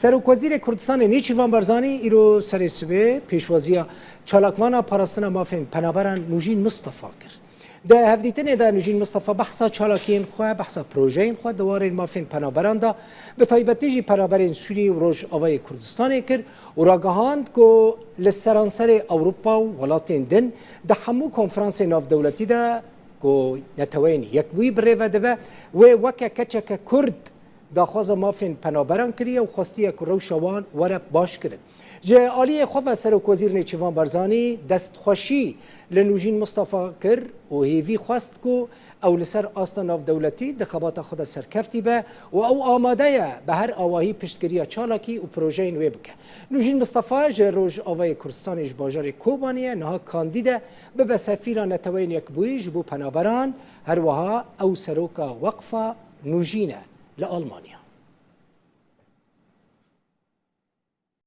سروکوزیر کردستان نیچیوان برزانی ایرو سرسبه پیشوازی چالاکوانا پاراستنا مافین پنابران نوجین مصطفى کرد. ده هفدیتن ده نوجین مصطفى بحثا چالاکین خواه بحثا پروژین خواه دوار مافین پنابران دا به تایبتیجی پنابرین سوری و روش آوای کردستان کرد و راگهاند که لسرانسر اوروپا و ولاتین دن ده همو کنفرانس ناف دولتی ده که نتوین یکوی بره و ده و وکه کچک کرد داخواز مافین پنابران کریه و خواستی که روشوان وره باش کرد. جه آلی خواه سروکوزیر نیچیوان برزانی دستخوشی لنوجین مصطفى کرد و هیوی خواست که او لسر آستان ناف دولتی دخبات خود سرکفتی به و او آماده به هر آواهی پشتگیری چالاکی و پروژه نوی بکه. نوجین مصطفى جه روش آوای کردستانش باجار کوبانیه نها کاندیده به سفیر نتوین یک بویش بو پنابران هر وها او سروکا وقفه نوجینه لألمانيا.